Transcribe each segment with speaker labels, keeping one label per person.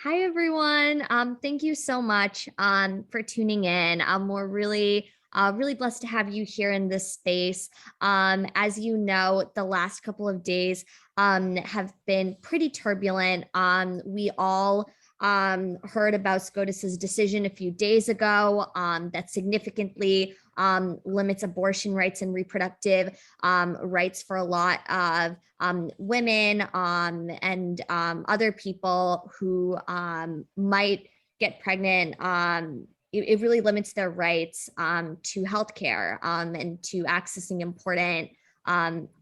Speaker 1: Hi, everyone. Thank you so much for tuning in. We're really blessed to have you here in this space. As you know, the last couple of days have been pretty turbulent. We all heard about SCOTUS's decision a few days ago that significantly limits abortion rights and reproductive rights for a lot of women and other people who might get pregnant. It really limits their rights to healthcare and to accessing important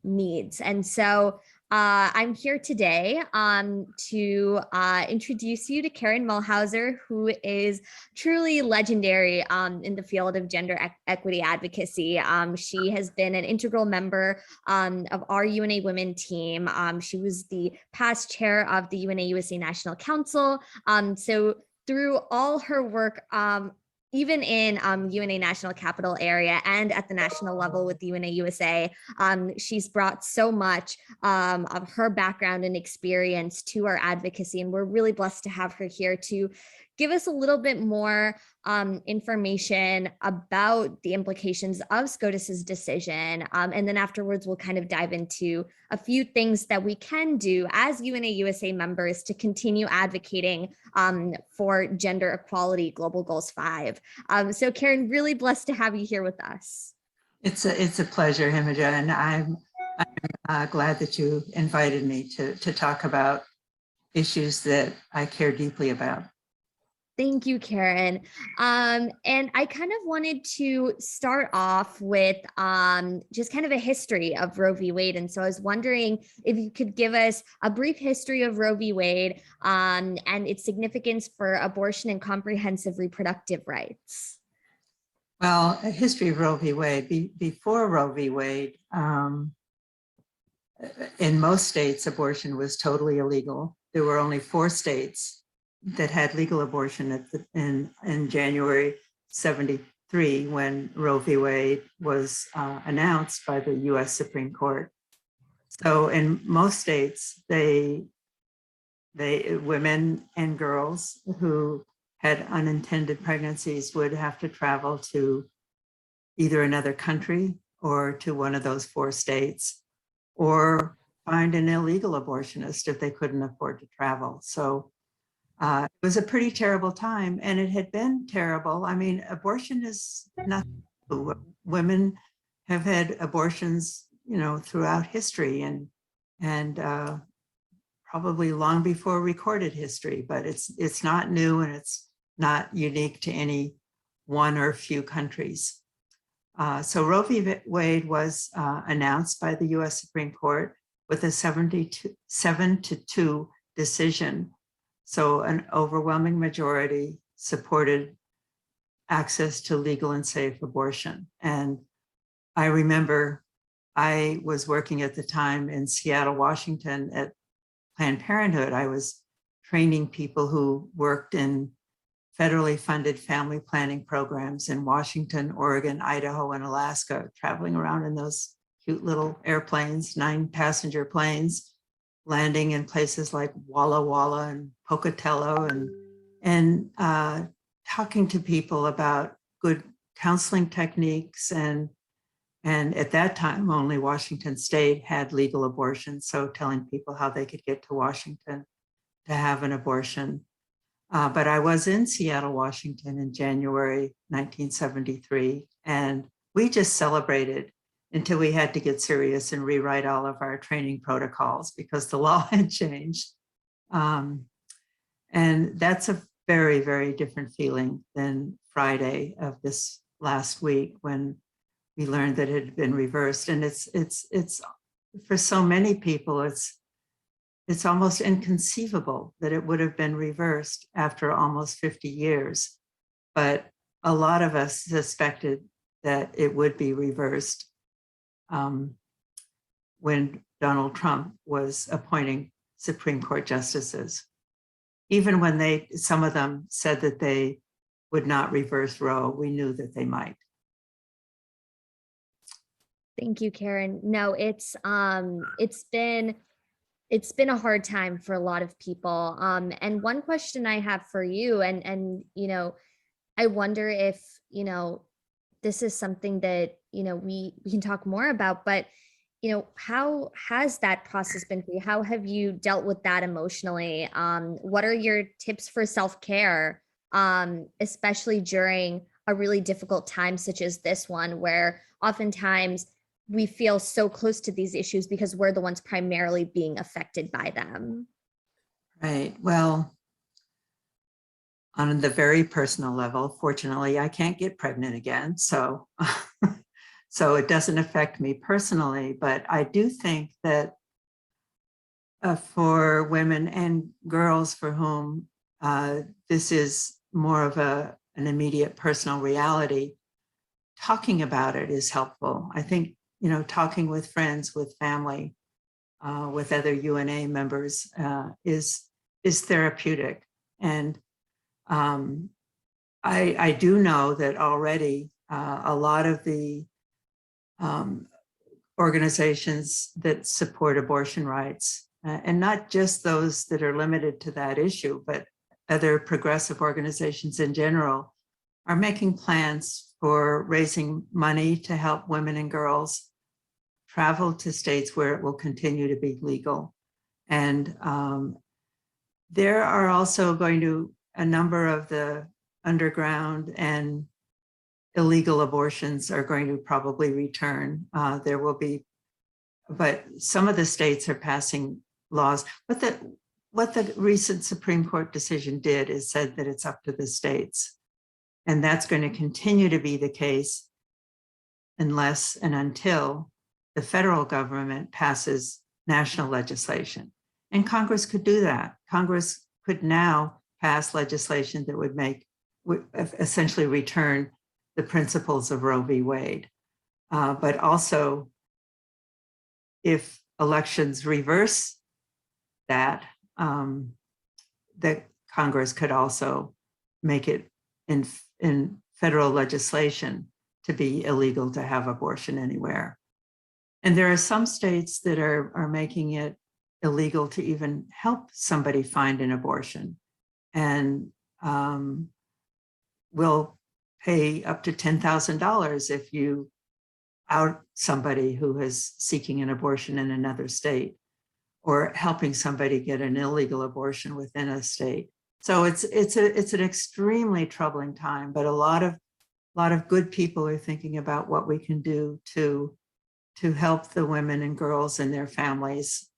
Speaker 1: needs. And so I'm here today to introduce you to Karen Mulhauser, who is truly legendary in the field of gender equity advocacy. She has been an integral member of our UNA Women team. She was the past chair of the UNA USA National Council. So through all her work, even in UNA National Capital area and at the national level with UNA USA, she's brought so much of her background and experience to our advocacy. And we're really blessed to have her here to give us a little bit more information about the implications of SCOTUS's decision. And then afterwards, we'll kind of dive into a few things that we can do as UNA USA members to continue advocating for gender equality, Global Goals 5. So Karen, really blessed to have you here with us.
Speaker 2: It's a pleasure, Himaja, and I'm glad that you invited me to talk about issues that I care deeply about.
Speaker 1: Thank you, Karen. And I kind of wanted to start off with just kind of a history of Roe v. Wade. And so I was wondering if you could give us a brief history of Roe v. Wade and its significance for abortion and comprehensive reproductive rights.
Speaker 2: Well, a history of Roe v. Wade. Before Roe v. Wade, in most states, abortion was totally illegal. There were only 4 states that had legal abortion in January 73 when Roe v. Wade was announced by the US Supreme Court. So in most states, women and girls who had unintended pregnancies would have to travel to either another country or to one of those 4 states, or find an illegal abortionist if they couldn't afford to travel. So it was a pretty terrible time, and it had been terrible. I mean, abortion is nothing new. Women have had abortions, throughout history and probably long before recorded history, but it's not new and it's not unique to any one or few countries. So Roe v. Wade was announced by the US Supreme Court with a 7-2 decision. So an overwhelming majority supported access to legal and safe abortion. And I remember I was working at the time in Seattle, Washington at Planned Parenthood. I was training people who worked in federally funded family planning programs in Washington, Oregon, Idaho, and Alaska, traveling around in those cute little airplanes, 9-passenger planes, landing in places like Walla Walla and Pocatello, and talking to people about good counseling techniques. And at that time, only Washington State had legal abortion. So telling people how they could get to Washington to have an abortion. But I was in Seattle, Washington in January 1973, and we just celebrated until we had to get serious and rewrite all of our training protocols because the law had changed. And that's a very, very different feeling than Friday of this last week when we learned that it had been reversed. And it's for so many people, it's almost inconceivable that it would have been reversed after almost 50 years. But a lot of us suspected that it would be reversed when Donald Trump was appointing Supreme Court justices. Even when some of them said that they would not reverse Roe, we knew that they might.
Speaker 1: Thank you, Karen. No, it's been it's been a hard time for a lot of people. And one question I have for you, and I wonder if this is something that we can talk more about, but how has that process been for you? How have you dealt with that emotionally? What are your tips for self-care, especially during a really difficult time such as this one, where oftentimes we feel so close to these issues because we're the ones primarily being affected by them?
Speaker 2: Right. Well, on the very personal level, fortunately, I can't get pregnant again. So, so it doesn't affect me personally, but I do think that for women and girls for whom this is more of an immediate personal reality, talking about it is helpful. I think, talking with friends, with family, with other UNA members is therapeutic. And I do know that already a lot of the organizations that support abortion rights, and not just those that are limited to that issue, but other progressive organizations in general, are making plans for raising money to help women and girls travel to states where it will continue to be legal. And there are also going to, a number of the underground and illegal abortions are going to probably return. There will be, but some of the states are passing laws. But what the recent Supreme Court decision did is said that it's up to the states. And that's going to continue to be the case unless and until the federal government passes national legislation. And Congress could do that. Congress could now pass legislation that would essentially return the principles of Roe v. Wade. But also, if elections reverse that, that Congress could also make it in federal legislation to be illegal to have abortion anywhere. And there are some states that are making it illegal to even help somebody find an abortion, and will pay up to $10,000 if you out somebody who is seeking an abortion in another state, or helping somebody get an illegal abortion within a state. So it's an extremely troubling time, but a lot of good people are thinking about what we can do to help the women and girls and their families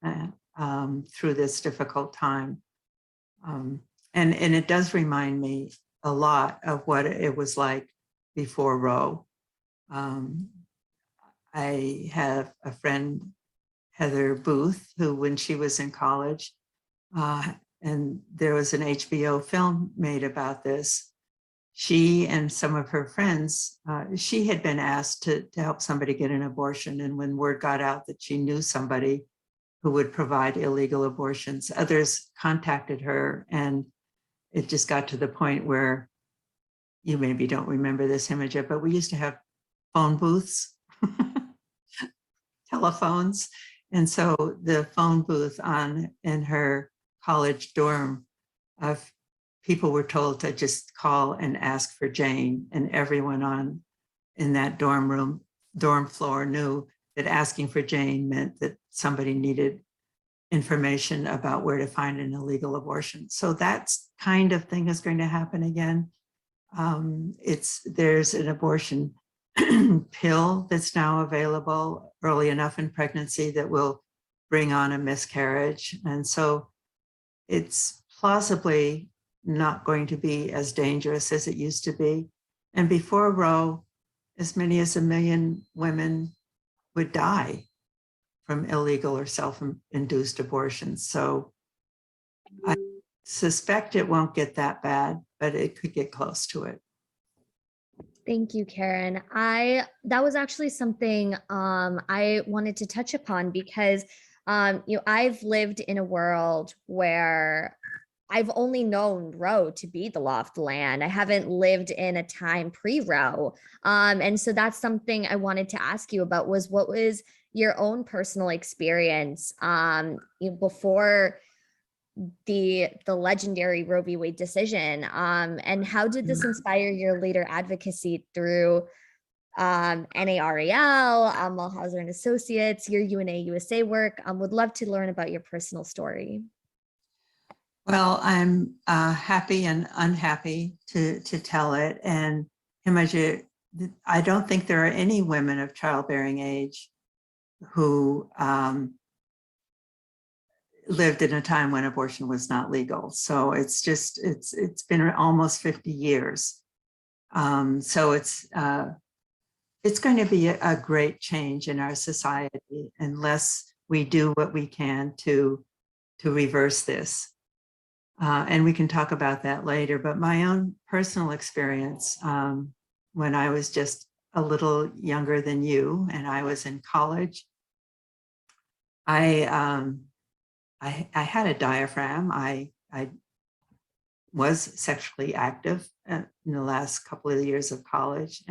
Speaker 2: through this difficult time. And it does remind me a lot of what it was like before Roe. I have a friend, Heather Booth, who, when she was in college, and there was an HBO film made about this, she and some of her friends, she had been asked to help somebody get an abortion. And when word got out that she knew somebody who would provide illegal abortions, others contacted her. And it just got to the point where, you maybe don't remember this, Himaja, but we used to have phone booths, telephones. And so the phone booth in her college dorm, people were told to just call and ask for Jane, and everyone in that dorm floor knew that asking for Jane meant that somebody needed information about where to find an illegal abortion. So that kind of thing is going to happen again. There's an abortion pill that's now available early enough in pregnancy that will bring on a miscarriage. And so it's plausibly not going to be as dangerous as it used to be. And before Roe, as many as 1 million women would die from illegal or self-induced abortions. So I suspect it won't get that bad, but it could get close to it.
Speaker 1: Thank you, Karen. That was actually something I wanted to touch upon because I've lived in a world where I've only known Roe to be the law of the land. I haven't lived in a time pre-Roe. And so that's something I wanted to ask you about, was what was your own personal experience before the legendary Roe v. Wade decision, and how did this inspire your later advocacy through NARAL, Mulhauser and Associates, your UNA USA work? Would love to learn about your personal story.
Speaker 2: Well, I'm happy and unhappy to tell it. And Himaja, I don't think there are any women of childbearing age who lived in a time when abortion was not legal. So it's been almost 50 years. So it's going to be a great change in our society unless we do what we can to reverse this. And we can talk about that later, but my own personal experience, when I was just a little younger than you and I was in college, I had a diaphragm. I was sexually active in the last couple of years of college,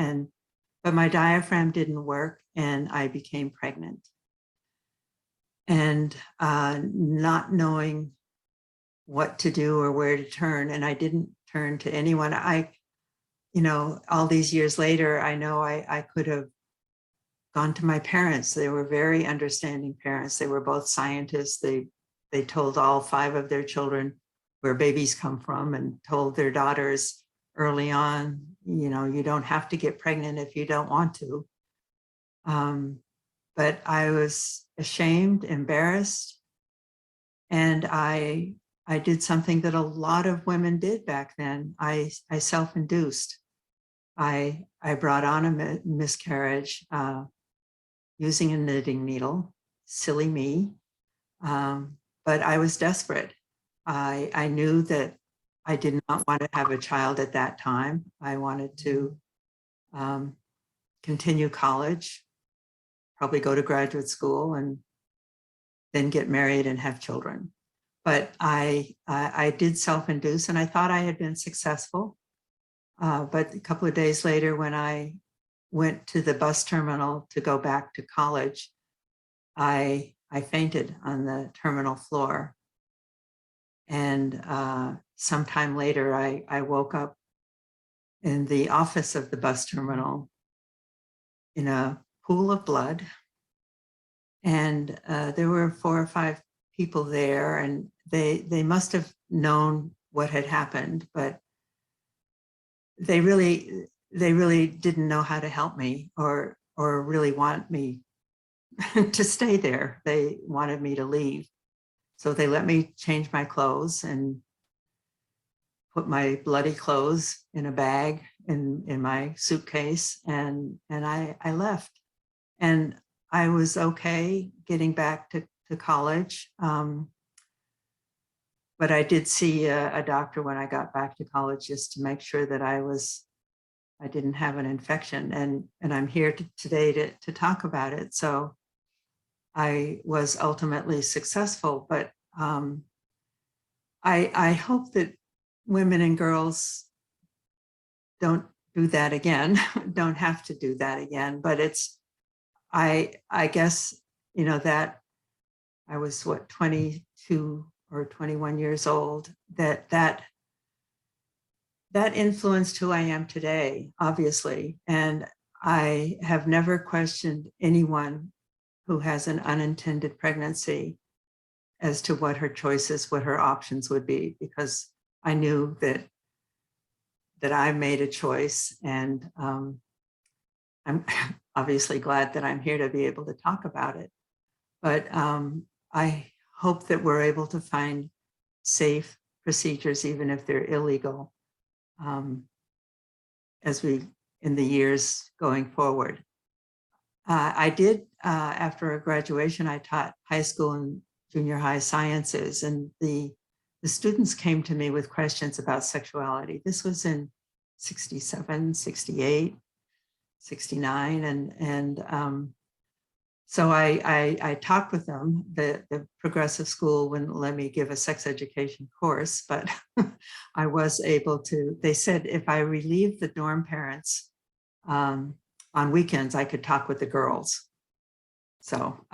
Speaker 2: but my diaphragm didn't work and I became pregnant. And not knowing what to do or where to turn, and I didn't turn to anyone. All these years later, I know I could have gone to my parents. They were very understanding parents. They were both scientists. They told all 5 of their children where babies come from and told their daughters early on, you don't have to get pregnant if you don't want to. But I was ashamed, embarrassed, and I did something that a lot of women did back then. I self-induced. I brought on a miscarriage using a knitting needle. Silly me. But I was desperate. I knew that I did not want to have a child at that time. I wanted to continue college, probably go to graduate school, and then get married and have children. But I did self-induce, and I thought I had been successful. But a couple of days later, when I went to the bus terminal to go back to college, I fainted on the terminal floor. And sometime later, I woke up in the office of the bus terminal in a pool of blood. And there were 4 or 5 people there, and they must have known what had happened, but they really didn't know how to help me or really want me to stay there. They wanted me to leave. So they let me change my clothes and put my bloody clothes in a bag in my suitcase, and I left. And I was okay getting back to college. But I did see a doctor when I got back to college just to make sure that I didn't have an infection. And I'm here today to talk about it. So I was ultimately successful, but I hope that women and girls don't do that again, don't have to do that again. But I guess, that I was 22 or 21 years old, that influenced who I am today, obviously. And I have never questioned anyone who has an unintended pregnancy as to what her choices, what her options would be, because I knew that I made a choice. And I'm obviously glad that I'm here to be able to talk about it. But I hope that we're able to find safe procedures, even if they're illegal, in the years going forward. I did, after graduation, I taught high school and junior high sciences, and the students came to me with questions about sexuality. This was in 67, 68, 69, and so I talked with them. The progressive school wouldn't let me give a sex education course, but I was able to. They said if I relieved the dorm parents on weekends, I could talk with the girls. So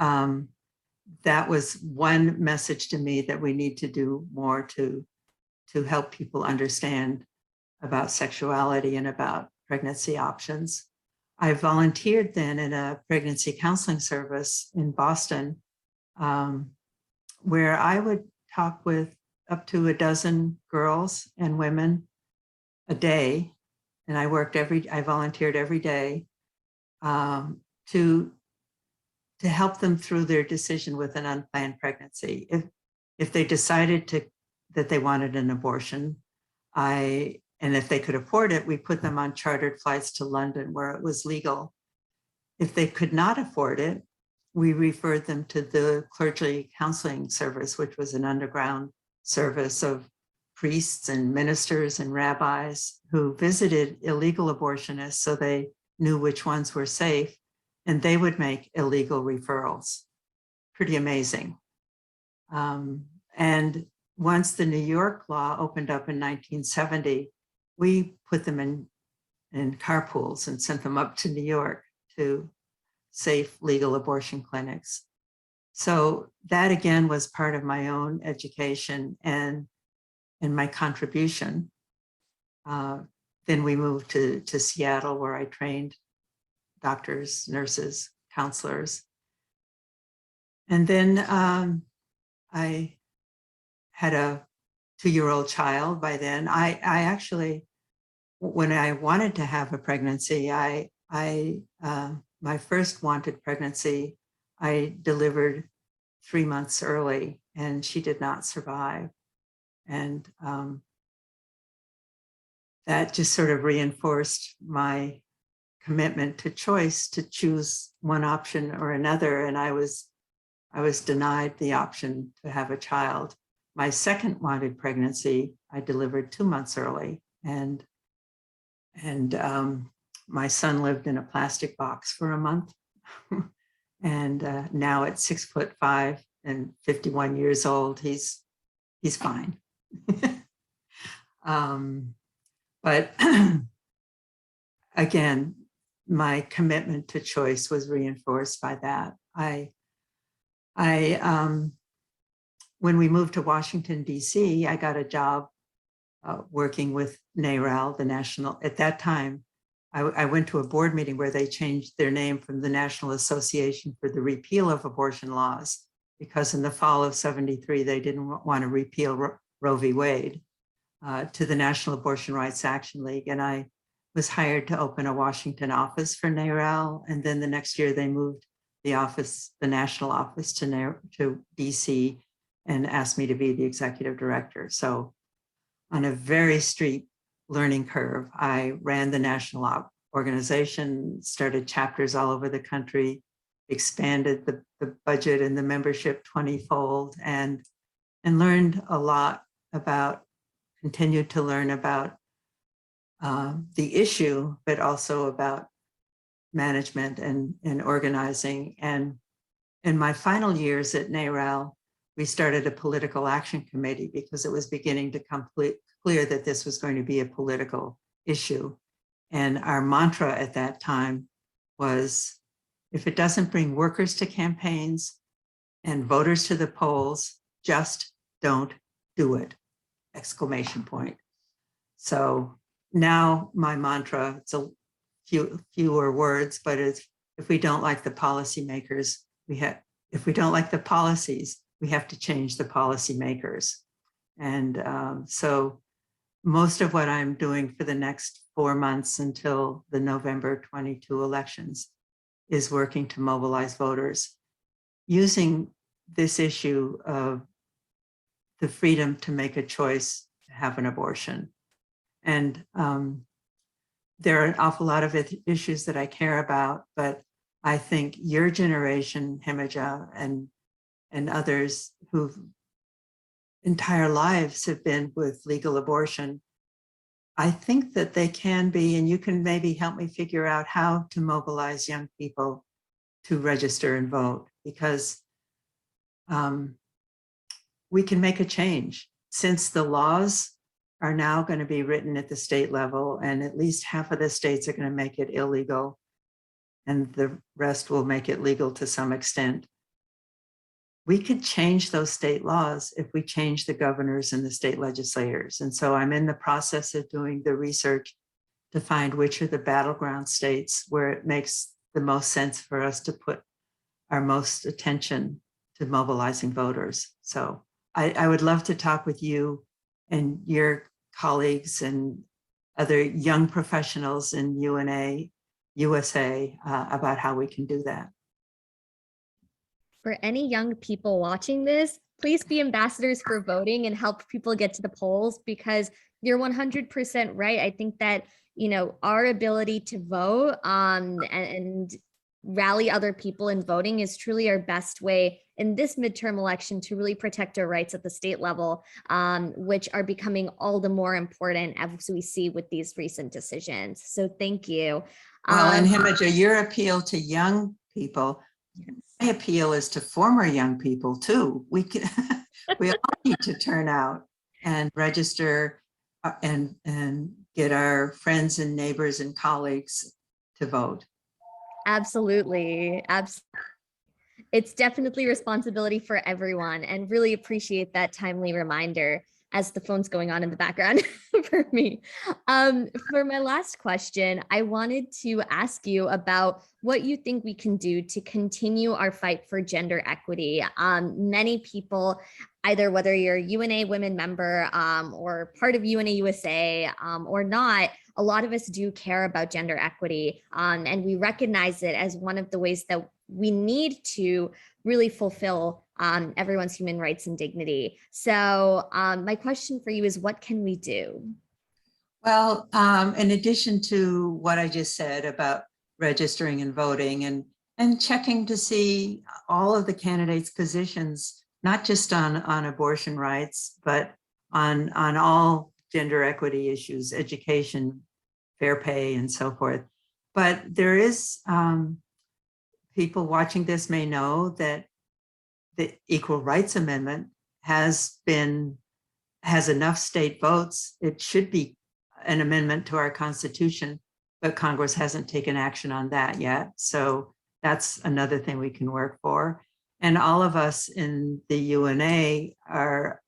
Speaker 2: that was one message to me, that we need to do more to help people understand about sexuality and about pregnancy options. I volunteered then in a pregnancy counseling service in Boston, where I would talk with up to a dozen girls and women a day. And I volunteered every day to help them through their decision with an unplanned pregnancy. If they decided that they wanted an abortion, and if they could afford it, we put them on chartered flights to London where it was legal. If they could not afford it, we referred them to the clergy counseling service, which was an underground service of priests and ministers and rabbis who visited illegal abortionists so they knew which ones were safe, and they would make illegal referrals. Pretty amazing. And once the New York law opened up in 1970, we put them in carpools and sent them up to New York to safe legal abortion clinics. So that again was part of my own education and my contribution. Then we moved to Seattle, where I trained doctors, nurses, counselors. And then I had a 2-year-old child by then. I actually, when I wanted to have a pregnancy, my first wanted pregnancy, I delivered 3 months early, and she did not survive. And that just sort of reinforced my commitment to choice, to choose one option or another. And I was denied the option to have a child. My second wanted pregnancy, I delivered 2 months early, and my son lived in a plastic box for a month. And now at 6'5" and 51 years old, he's fine. But again, my commitment to choice was reinforced by that. When we moved to Washington, D.C., I got a job working with NARAL, the national, at that time, I went to a board meeting where they changed their name from the National Association for the Repeal of Abortion Laws, because in the fall of '73, they didn't want to repeal Roe v. Wade, to the National Abortion Rights Action League. And I was hired to open a Washington office for NARAL. And then the next year they moved the national office to DC, and asked me to be the executive director. So on a very steep learning curve, I ran the national organization, started chapters all over the country, expanded the budget and the membership 20-fold, and learned a lot about, continued to learn about the issue, but also about management and organizing. And in my final years at NARAL, we started a political action committee because it was beginning to come clear that this was going to be a political issue. And our mantra at that time was, if it doesn't bring workers to campaigns and voters to the polls, just don't do it! Exclamation point. So now my mantra, it's a fewer words, but it's, if we don't like the policymakers, if we don't like the policies, we have to change the policymakers. And so most of what I'm doing for the next 4 months until the November 22 elections is working to mobilize voters, using this issue of the freedom to make a choice to have an abortion. And there are an awful lot of issues that I care about, but I think your generation, Himaja, and others whose entire lives have been with legal abortion, I think that they can be, and you can maybe help me figure out how to mobilize young people to register and vote, because we can make a change. Since the laws are now going to be written at the state level, and at least half of the states are going to make it illegal, and the rest will make it legal to some extent. We could change those state laws if we change the governors and the state legislators. And so I'm in the process of doing the research to find which are the battleground states where it makes the most sense for us to put our most attention to mobilizing voters. So I would love to talk with you and your colleagues and other young professionals in UNA, USA about how we can do that.
Speaker 1: For any young people watching this, please be ambassadors for voting and help people get to the polls, because you're 100% right. I think that, our ability to vote and rally other people in voting is truly our best way in this midterm election to really protect our rights at the state level, which are becoming all the more important as we see with these recent decisions. So thank you.
Speaker 2: Well, and Himaja, your appeal to young people, my appeal is to former young people too. We all need to turn out and register and get our friends and neighbors and colleagues to vote.
Speaker 1: Absolutely. It's definitely a responsibility for everyone, and really appreciate that timely reminder as the phone's going on in the background for me. For my last question, I wanted to ask you about what you think we can do to continue our fight for gender equity. Many people, either whether you're a UNA Women member or part of UNA USA or not, a lot of us do care about gender equity, and we recognize it as one of the ways that we need to really fulfill everyone's human rights and dignity. So my question for you is, what can we do?
Speaker 2: Well, in addition to what I just said about registering and voting and checking to see all of the candidates' positions, not just on abortion rights, but on all gender equity issues, education, fair pay, and so forth. But there is, people watching this may know that the Equal Rights Amendment has enough state votes. It should be an amendment to our Constitution, but Congress hasn't taken action on that yet. So that's another thing we can work for. And all of us in the UNA or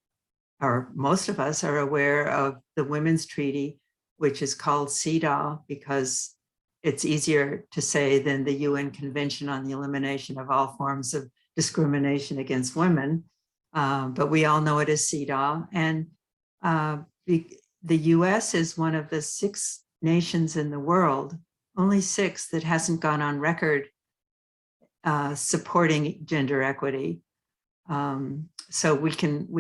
Speaker 2: most of us are aware of the Women's Treaty, which is called CEDAW because it's easier to say than the UN Convention on the Elimination of All Forms of Discrimination Against Women. But we all know it as CEDAW. And the US is one of the 6 nations in the world, only 6, that hasn't gone on record supporting gender equity. So we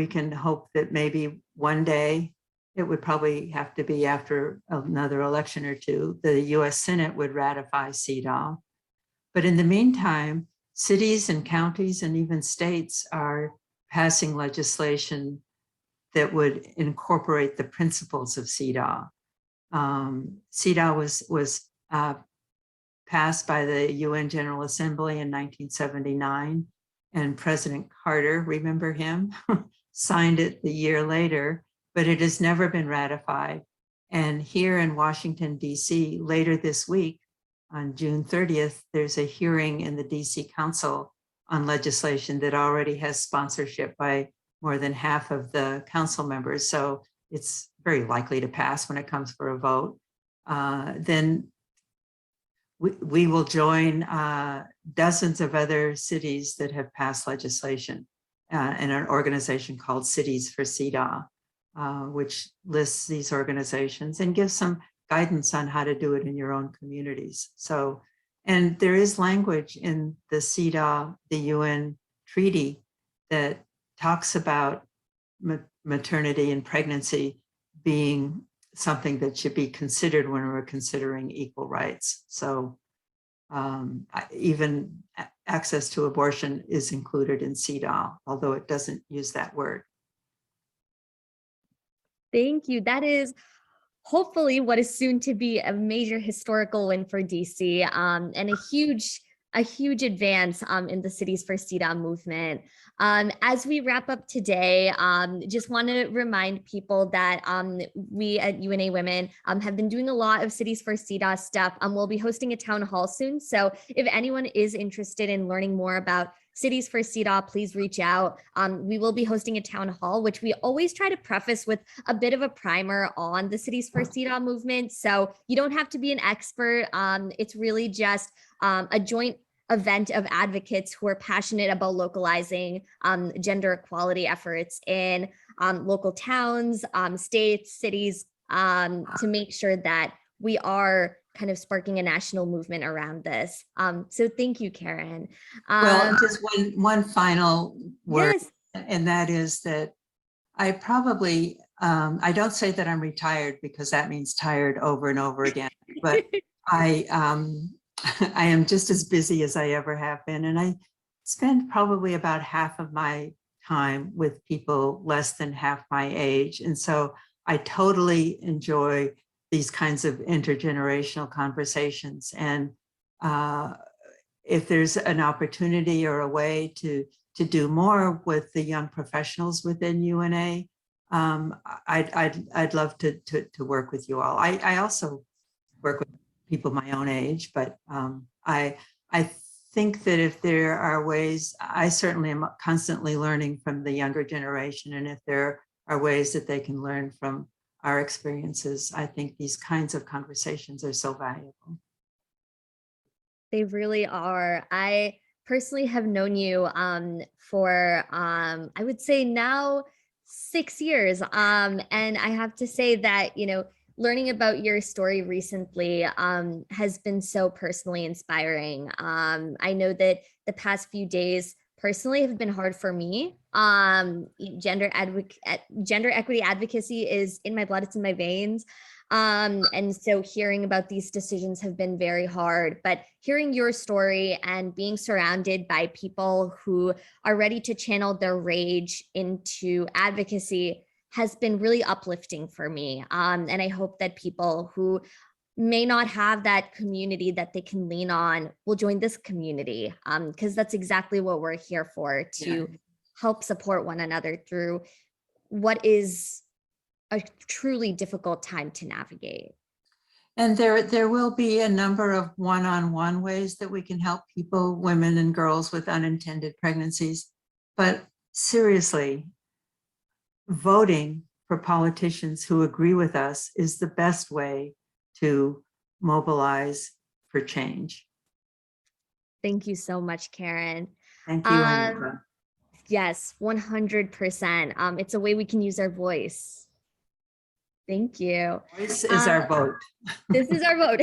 Speaker 2: can hope that maybe one day, it would probably have to be after another election or two, the US Senate would ratify CEDAW. But in the meantime, cities and counties and even states are passing legislation that would incorporate the principles of CEDAW. CEDAW was passed by the UN General Assembly in 1979, and President Carter, remember him, signed it the year later, but it has never been ratified. And here in Washington, DC, later this week, on June 30th, there's a hearing in the DC Council on legislation that already has sponsorship by more than half of the council members. So it's very likely to pass when it comes for a vote. Then we will join dozens of other cities that have passed legislation in an organization called Cities for CEDAW, which lists these organizations and gives some guidance on how to do it in your own communities. So, and there is language in the CEDAW, the UN treaty, that talks about maternity and pregnancy being something that should be considered when we're considering equal rights. So even access to abortion is included in CEDAW, although it doesn't use that word.
Speaker 1: Thank you. That is hopefully what is soon to be a major historical win for DC, and a huge a huge advance in the Cities for CEDA movement. As we wrap up today, just want to remind people that we at UNA Women have been doing a lot of Cities for CEDA stuff. We'll be hosting a town hall soon. So if anyone is interested in learning more about Cities for CEDA, please reach out. We will be hosting a town hall, which we always try to preface with a bit of a primer on the Cities for CEDA movement. So you don't have to be an expert. It's really just a joint event of advocates who are passionate about localizing gender equality efforts in local towns, states, cities, to make sure that we are kind of sparking a national movement around this. So thank you, Karen.
Speaker 2: Well, just one final word,
Speaker 1: Yes.
Speaker 2: and that is that I probably, I don't say that I'm retired because that means tired over and over again, but I am just as busy as I ever have been. And I spend probably about half of my time with people less than half my age. And so I totally enjoy these kinds of intergenerational conversations. And if there's an opportunity or a way to do more with the young professionals within UNA, I'd love to work with you all. I also work with people my own age, but I think that if there are ways, I certainly am constantly learning from the younger generation, and if there are ways that they can learn from our experiences, I think these kinds of conversations are so valuable.
Speaker 1: They really are. I personally have known you for I would say now 6 years. And I have to say that, learning about your story recently has been so personally inspiring. I know that the past few days personally have been hard for me. Gender equity advocacy is in my blood, it's in my veins. And so hearing about these decisions have been very hard, but hearing your story and being surrounded by people who are ready to channel their rage into advocacy has been really uplifting for me. And I hope that people who may not have that community that they can lean on will join this community, because that's exactly what we're here for, to help support one another through what is a truly difficult time to navigate.
Speaker 2: And there will be a number of one-on-one ways that we can help people, women and girls with unintended pregnancies. But seriously, voting for politicians who agree with us is the best way to mobilize for change.
Speaker 1: Thank you so much, Karen.
Speaker 2: Thank you, Anita.
Speaker 1: Yes, 100%. It's a way we can use our voice. Thank you.
Speaker 2: This is our vote.
Speaker 1: This is our vote.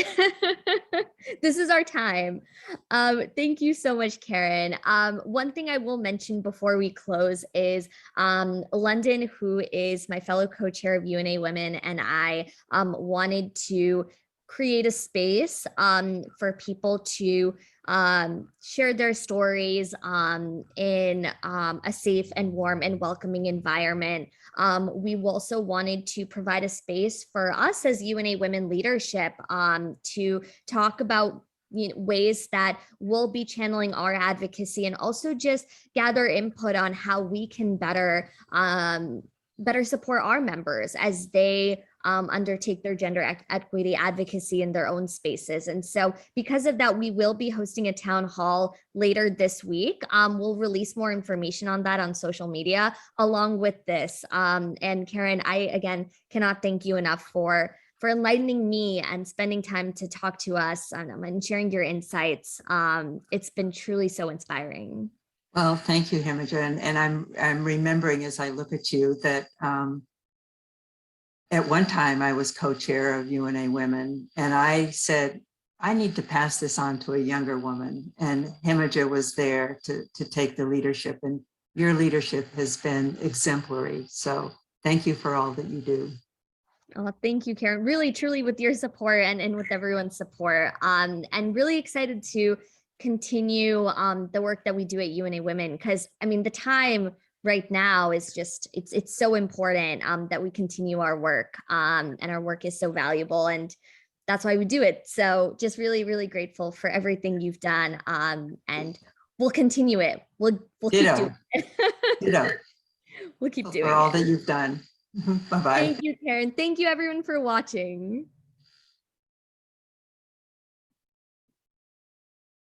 Speaker 1: This is our time. Thank you so much, Karen. One thing I will mention before we close is London, who is my fellow co-chair of UNA Women, and I wanted to create a space for people to share their stories in a safe and warm and welcoming environment. We also wanted to provide a space for us as UNA Women leadership to talk about ways that we'll be channeling our advocacy, and also just gather input on how we can better support our members as they undertake their gender equity advocacy in their own spaces. And so because of that, we will be hosting a town hall later this week. We'll release more information on that on social media along with this. And Karen, I again cannot thank you enough for enlightening me and spending time to talk to us and sharing your insights. It's been truly so inspiring.
Speaker 2: Well, thank you, Himaja. And I'm remembering as I look at you that at one time I was co-chair of UNA Women, and I said, I need to pass this on to a younger woman. And Himaja was there to take the leadership, and your leadership has been exemplary. So thank you for all that you do.
Speaker 1: Oh, thank you, Karen. Really, truly with your support and with everyone's support. And really excited to continue the work that we do at UNA Women, because I mean, the time right now is just, it's so important that we continue our work, and our work is so valuable. And that's why we do it. So just really, really grateful for everything you've done. And we'll continue it. We'll keep
Speaker 2: Ditto.
Speaker 1: doing it.
Speaker 2: Ditto.
Speaker 1: We'll keep
Speaker 2: For
Speaker 1: doing
Speaker 2: all
Speaker 1: it.
Speaker 2: that you've done. Bye-bye.
Speaker 1: Thank you, Karen. Thank you everyone for watching.